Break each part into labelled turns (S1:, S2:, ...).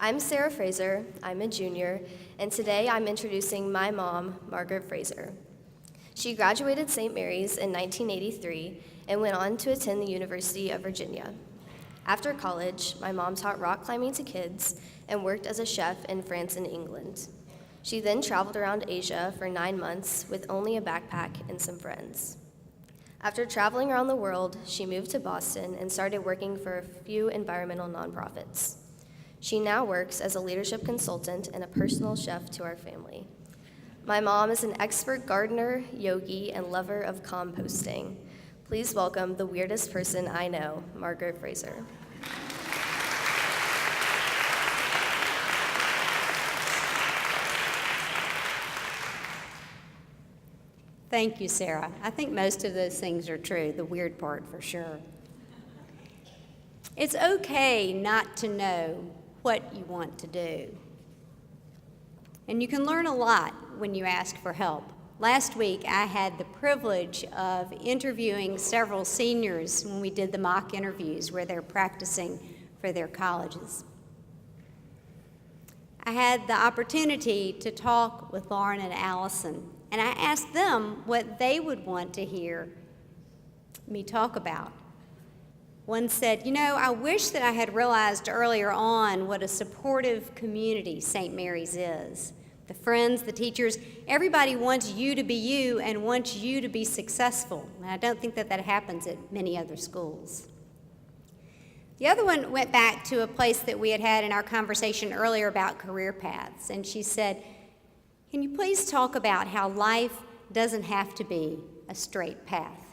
S1: I'm Sarah Fraser, I'm a junior, and today I'm introducing my mom, Margaret Fraser. She graduated St. Mary's in 1983 and went on to attend the University of Virginia. After college, my mom taught rock climbing to kids and worked as a chef in France and England. She then traveled around Asia for 9 months with only a backpack and some friends. After traveling around the world, she moved to Boston and started working for a few environmental nonprofits. She now works as a leadership consultant and a personal chef to our family. My mom is an expert gardener, yogi, and lover of composting. Please welcome the weirdest person I know, Margaret Fraser.
S2: Thank you, Sarah. I think most of those things are true, the weird part for sure. It's okay not to know what you want to do. And you can learn a lot when you ask for help. Last week, I had the privilege of interviewing several seniors when we did the mock interviews where they're practicing for their colleges. I had the opportunity to talk with Lauren and Allison, and I asked them what they would want to hear me talk about. One said, I wish that I had realized earlier on what a supportive community St. Mary's is. The friends, the teachers, everybody wants you to be you and wants you to be successful. And I don't think that happens at many other schools. The other one went back to a place that we had in our conversation earlier about career paths. And she said, can you please talk about how life doesn't have to be a straight path?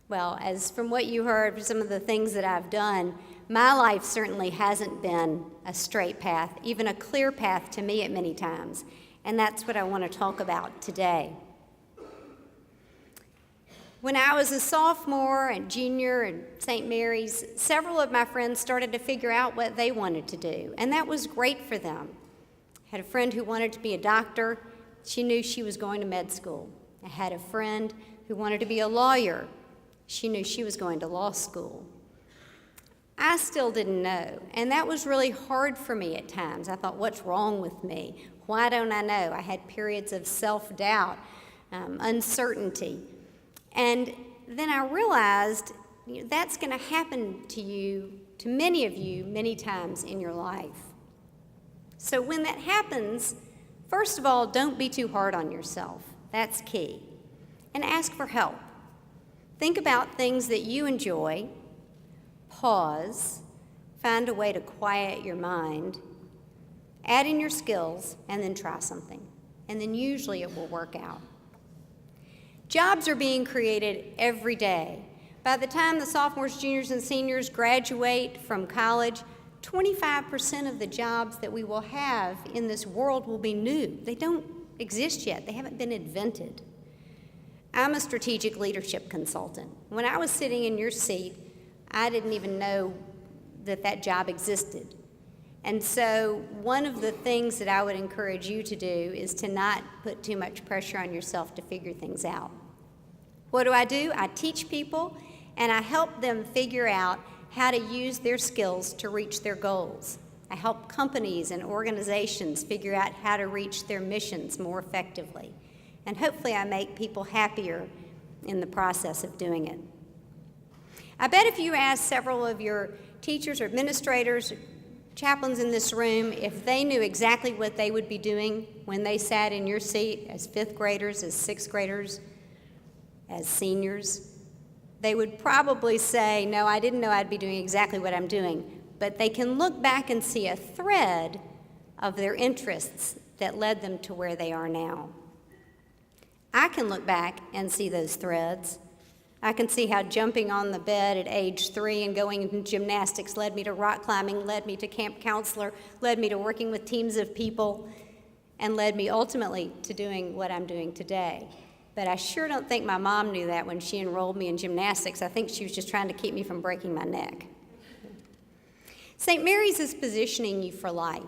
S2: Well, as from what you heard, from some of the things that I've done, my life certainly hasn't been a straight path, even a clear path to me at many times. And that's what I want to talk about today. When I was a sophomore and junior at St. Mary's, several of my friends started to figure out what they wanted to do, and that was great for them. I had a friend who wanted to be a doctor. She knew she was going to med school. I had a friend who wanted to be a lawyer. She knew she was going to law school. I still didn't know, and that was really hard for me at times. I thought, what's wrong with me? Why don't I know? I had periods of self-doubt, uncertainty. And then I realized that's going to happen to you, to many of you, many times in your life. So when that happens, first of all, don't be too hard on yourself. That's key. And ask for help. Think about things that you enjoy, pause, find a way to quiet your mind, add in your skills, and then try something. And then usually it will work out. Jobs are being created every day. By the time the sophomores, juniors, and seniors graduate from college, 25% of the jobs that we will have in this world will be new. They don't exist yet. They haven't been invented. I'm a strategic leadership consultant. When I was sitting in your seat, I didn't even know that job existed. And so one of the things that I would encourage you to do is to not put too much pressure on yourself to figure things out. What do? I teach people, and I help them figure out how to use their skills to reach their goals. I help companies and organizations figure out how to reach their missions more effectively. And hopefully I make people happier in the process of doing it. I bet if you asked several of your teachers or administrators, chaplains in this room, if they knew exactly what they would be doing when they sat in your seat as fifth graders, as sixth graders, as seniors, they would probably say, no, I didn't know I'd be doing exactly what I'm doing. But they can look back and see a thread of their interests that led them to where they are now. I can look back and see those threads. I can see how jumping on the bed at age 3 and going into gymnastics led me to rock climbing, led me to camp counselor, led me to working with teams of people, and led me ultimately to doing what I'm doing today. But I sure don't think my mom knew that when she enrolled me in gymnastics. I think she was just trying to keep me from breaking my neck. St. Mary's is positioning you for life.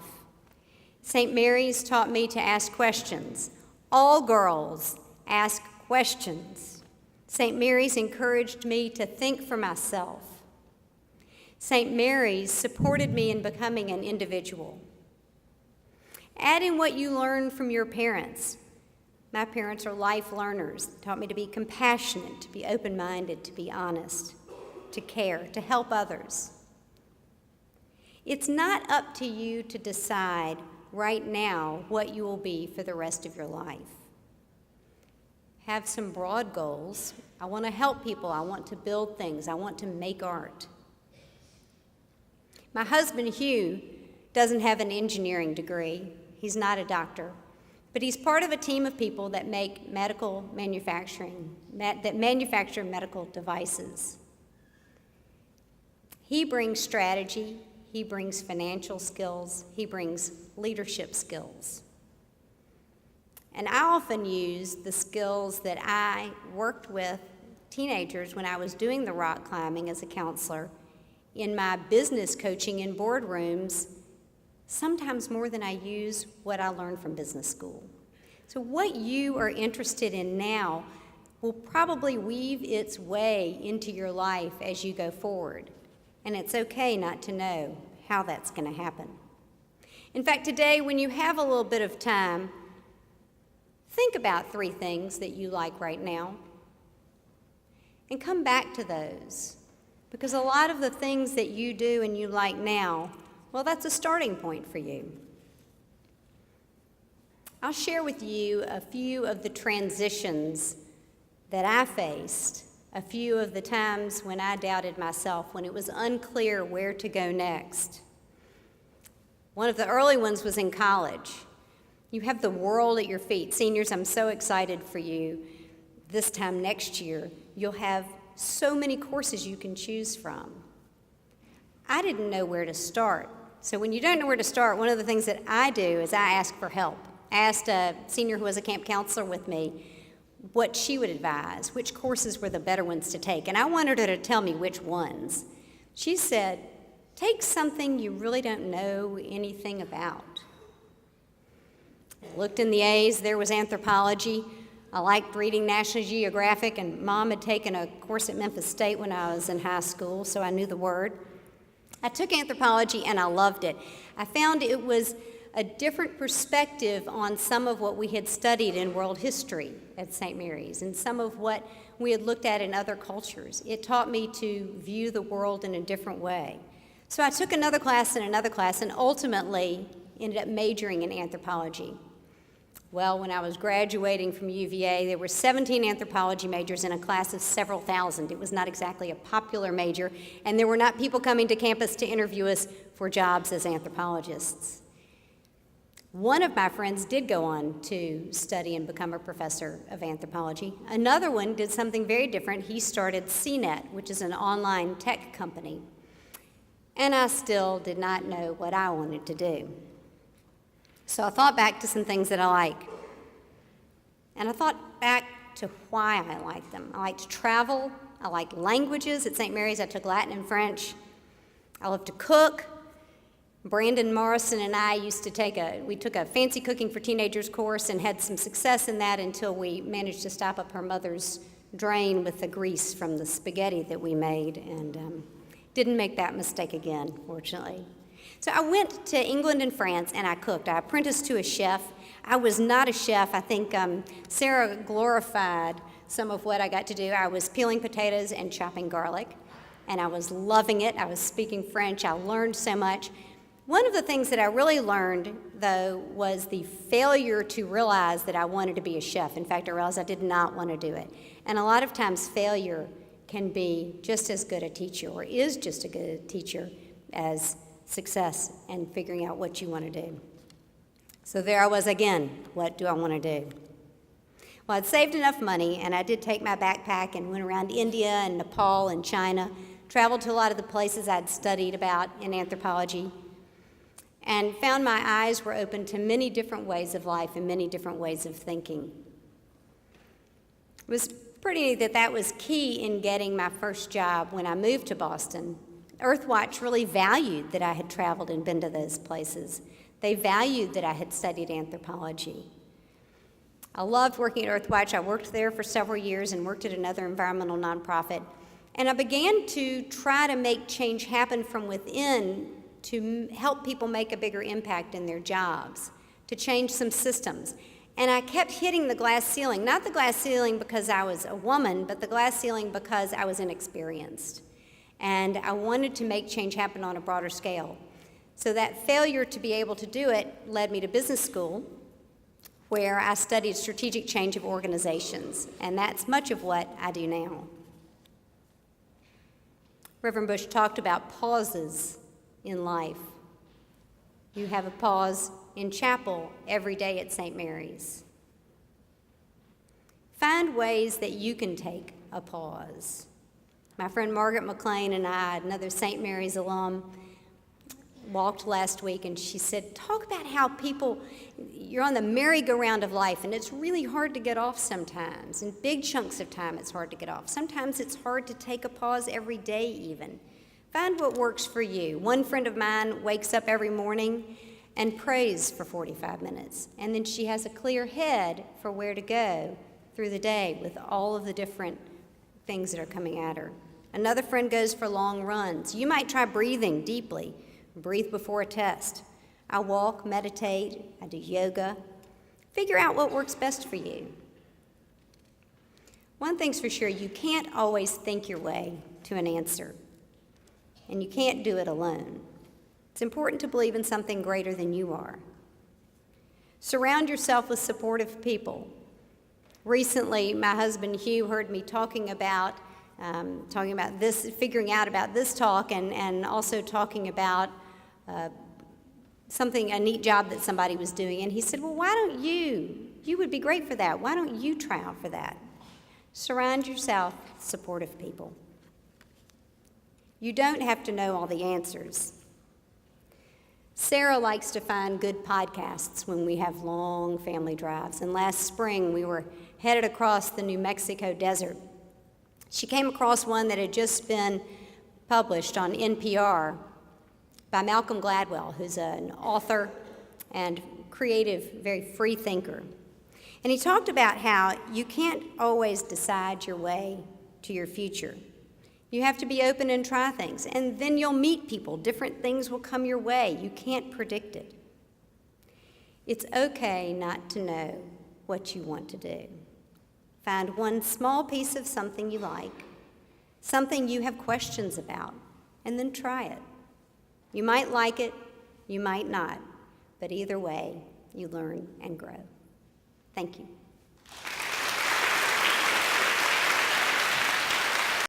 S2: St. Mary's taught me to ask questions. All girls ask questions. St. Mary's encouraged me to think for myself. St. Mary's supported me in becoming an individual. Add in what you learned from your parents. My parents are life learners. They taught me to be compassionate, to be open-minded, to be honest, to care, to help others. It's not up to you to decide right now what you will be for the rest of your life. Have some broad goals. I want to help people. I want to build things. I want to make art. My husband, Hugh, doesn't have an engineering degree. He's not a doctor. But he's part of a team of people that manufacture medical devices. He brings strategy, he brings financial skills, he brings leadership skills. And I often use the skills that I worked with teenagers when I was doing the rock climbing as a counselor in my business coaching in boardrooms, sometimes more than I use what I learned from business school. So what you are interested in now will probably weave its way into your life as you go forward. And it's okay not to know how that's going to happen. In fact, today, when you have a little bit of time, think about 3 things that you like right now and come back to those. Because a lot of the things that you do and you like now, well, that's a starting point for you. I'll share with you a few of the transitions that I faced, a few of the times when I doubted myself, when it was unclear where to go next. One of the early ones was in college. You have the world at your feet. Seniors, I'm so excited for you. This time next year, you'll have so many courses you can choose from. I didn't know where to start. So when you don't know where to start, one of the things that I do is I ask for help. I asked a senior who was a camp counselor with me what she would advise, which courses were the better ones to take. And I wanted her to tell me which ones. She said, take something you really don't know anything about. I looked in the A's, there was anthropology. I liked reading National Geographic, and Mom had taken a course at Memphis State when I was in high school, so I knew the word. I took anthropology, and I loved it. I found it was a different perspective on some of what we had studied in world history at St. Mary's and some of what we had looked at in other cultures. It taught me to view the world in a different way. So I took another class and ultimately ended up majoring in anthropology. Well, when I was graduating from UVA, there were 17 anthropology majors in a class of several thousand. It was not exactly a popular major, and there were not people coming to campus to interview us for jobs as anthropologists. One of my friends did go on to study and become a professor of anthropology. Another one did something very different. He started CNET, which is an online tech company. And I still did not know what I wanted to do. So I thought back to some things that I like. And I thought back to why I liked them. I liked to travel. I liked languages. At St. Mary's, I took Latin and French. I love to cook. Brandon Morrison and I we took a fancy cooking for teenagers course and had some success in that until we managed to stop up her mother's drain with the grease from the spaghetti that we made, and didn't make that mistake again, fortunately. So I went to England and France and I cooked. I apprenticed to a chef. I was not a chef. I think Sarah glorified some of what I got to do. I was peeling potatoes and chopping garlic, and I was loving it. I was speaking French. I learned so much. One of the things that I really learned, though, was the failure to realize that I wanted to be a chef. In fact, I realized I did not want to do it. And a lot of times failure can be just as good a teacher, or is just as good a teacher as success and figuring out what you want to do. So there I was again. What do I want to do? Well, I'd saved enough money, and I did take my backpack and went around India and Nepal and China, traveled to a lot of the places I'd studied about in anthropology, and found my eyes were open to many different ways of life and many different ways of thinking. It was pretty neat that was key in getting my first job when I moved to Boston. Earthwatch really valued that I had traveled and been to those places. They valued that I had studied anthropology. I loved working at Earthwatch. I worked there for several years and worked at another environmental nonprofit. And I began to try to make change happen from within to help people make a bigger impact in their jobs, to change some systems. And I kept hitting the glass ceiling, not the glass ceiling because I was a woman, but the glass ceiling because I was inexperienced. And I wanted to make change happen on a broader scale. So that failure to be able to do it led me to business school, where I studied strategic change of organizations, and that's much of what I do now. Reverend Bush talked about pauses in life. You have a pause in chapel every day at St. Mary's. Find ways that you can take a pause. My friend Margaret McLean and I, another St. Mary's alum, walked last week, and she said, talk about how people, you're on the merry-go-round of life, and it's really hard to get off sometimes. In big chunks of time, it's hard to get off. Sometimes it's hard to take a pause every day even. Find what works for you. One friend of mine wakes up every morning and prays for 45 minutes, and then she has a clear head for where to go through the day with all of the different things that are coming at her. Another friend goes for long runs. You might try breathing deeply. Breathe before a test. I walk, meditate, I do yoga. Figure out what works best for you. One thing's for sure, you can't always think your way to an answer, and you can't do it alone. It's important to believe in something greater than you are. Surround yourself with supportive people. Recently, my husband Hugh heard me talking about this, figuring out about this talk, and also talking about a neat job that somebody was doing. And he said, well, why don't you would be great for that. Why don't you try out for that? Surround yourself with supportive people. You don't have to know all the answers. Sarah likes to find good podcasts when we have long family drives. And last spring, we were headed across the New Mexico desert. She came across one that had just been published on NPR by Malcolm Gladwell, who's an author and creative, very free thinker. And he talked about how you can't always decide your way to your future. You have to be open and try things, and then you'll meet people. Different things will come your way. You can't predict it. It's okay not to know what you want to do. Find one small piece of something you like, something you have questions about, and then try it. You might like it, you might not, but either way, you learn and grow. Thank you.